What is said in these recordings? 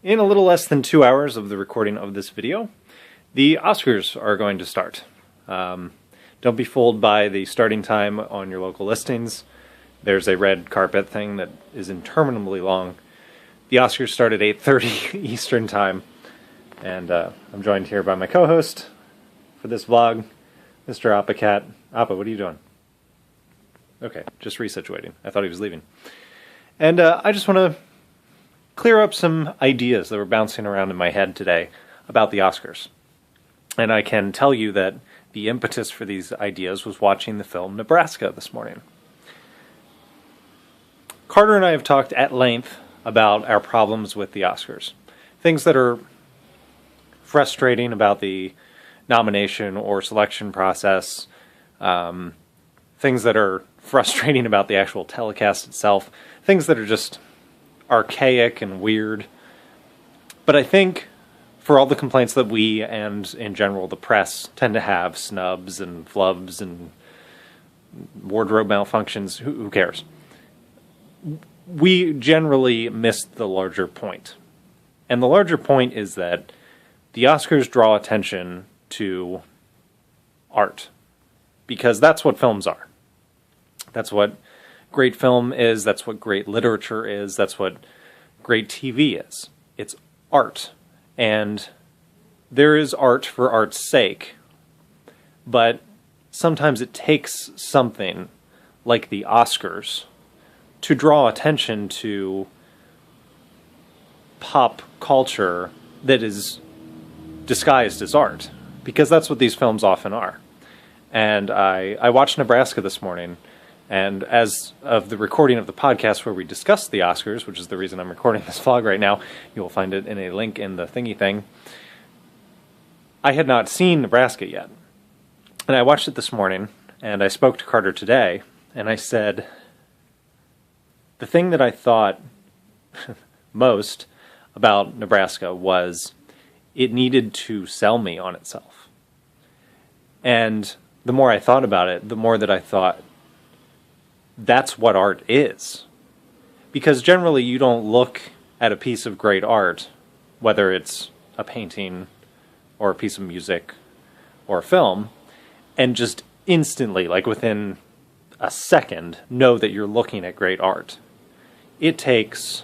In a little less than 2 hours of the recording of this video, the Oscars are going to start. Don't be fooled by the starting time on your local listings. There's a red carpet thing that is interminably long. The Oscars start at 8:30 Eastern Time, and I'm joined here by my co-host for this vlog, Mr. Appacat. Appa, what are you doing? Okay, just resituating. I thought he was leaving. And I just want to clear up some ideas that were bouncing around in my head today about the Oscars. And I can tell you that the impetus for these ideas was watching the film Nebraska this morning. Carter and I have talked at length about our problems with the Oscars. Things that are frustrating about the nomination or selection process. Things that are frustrating about the actual telecast itself. Things that are just archaic and weird. But I think for all the complaints that we and in general the press tend to have, snubs and flubs and wardrobe malfunctions, who cares? We generally missed the larger point. And the larger point is that the Oscars draw attention to art. Because that's what films are. That's what great film is, that's what great literature is, that's what great TV is. It's art. And there is art for art's sake. But sometimes it takes something like the Oscars to draw attention to pop culture that is disguised as art. Because that's what these films often are. And I watched Nebraska this morning. And as of the recording of the podcast where we discussed the Oscars, which is the reason I'm recording this vlog right now, you will find it in a link in the thingy thing, I had not seen Nebraska yet. And I watched it this morning, and I spoke to Carter today, and I said, the thing that I thought most about Nebraska was it needed to sell me on itself. And the more I thought about it, the more that I thought, that's what art is. Because generally you don't look at a piece of great art, whether it's a painting or a piece of music or a film, and just instantly, like within a second, know that you're looking at great art. It takes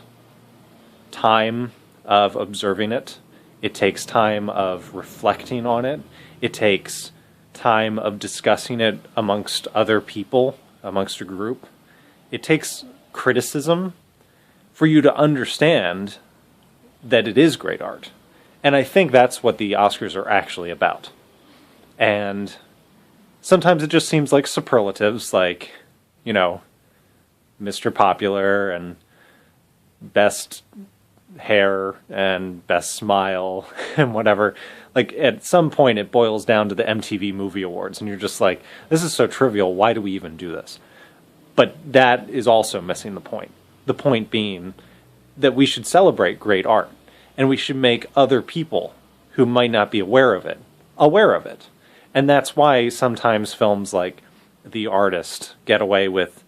time of observing it. It takes time of reflecting on it. It takes time of discussing it amongst other people, amongst a group. It takes criticism for you to understand that it is great art. And I think that's what the Oscars are actually about. And sometimes it just seems like superlatives, like, you know, Mr. Popular and best hair and best smile and whatever. Like, at some point it boils down to the MTV Movie Awards, and you're just like, this is so trivial, why do we even do this? But that is also missing the point. The point being that we should celebrate great art, and we should make other people who might not be aware of it, aware of it. And that's why sometimes films like The Artist get away with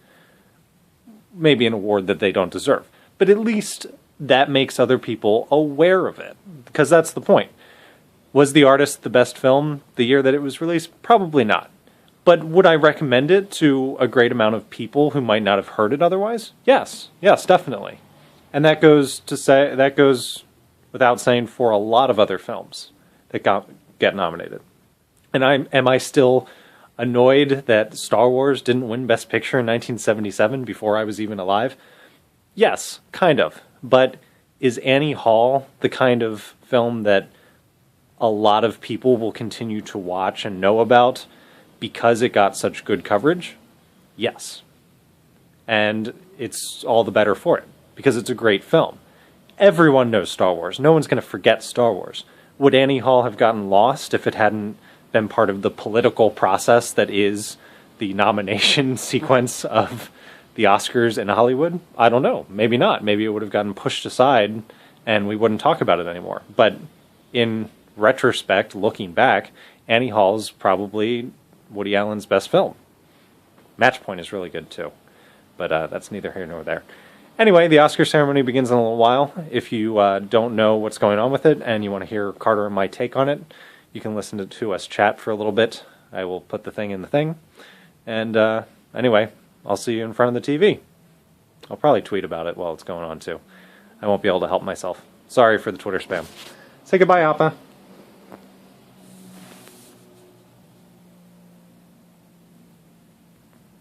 maybe an award that they don't deserve. But at least that makes other people aware of it, because that's the point. Was The Artist the best film the year that it was released? Probably not. But would I recommend it to a great amount of people who might not have heard it otherwise? Yes. Yes, definitely. And that goes without saying for a lot of other films that get nominated. And am I still annoyed that Star Wars didn't win Best Picture in 1977 before I was even alive? Yes, kind of. But is Annie Hall the kind of film that a lot of people will continue to watch and know about because it got such good coverage? Yes. And it's all the better for it, because it's a great film. Everyone knows Star Wars. No one's going to forget Star Wars. Would Annie Hall have gotten lost if it hadn't been part of the political process that is the nomination sequence of the Oscars in Hollywood? I don't know. Maybe not. Maybe it would have gotten pushed aside and we wouldn't talk about it anymore. But in retrospect, looking back, Annie Hall's probably Woody Allen's best film. Match Point is really good too, but that's neither here nor there. Anyway, the Oscar ceremony begins in a little while. If you don't know what's going on with it and you want to hear Carter and my take on it, you can listen to us chat for a little bit. I will put the thing in the thing. And anyway, I'll see you in front of the TV. I'll probably tweet about it while it's going on, too. I won't be able to help myself. Sorry for the Twitter spam. Say goodbye, Appa.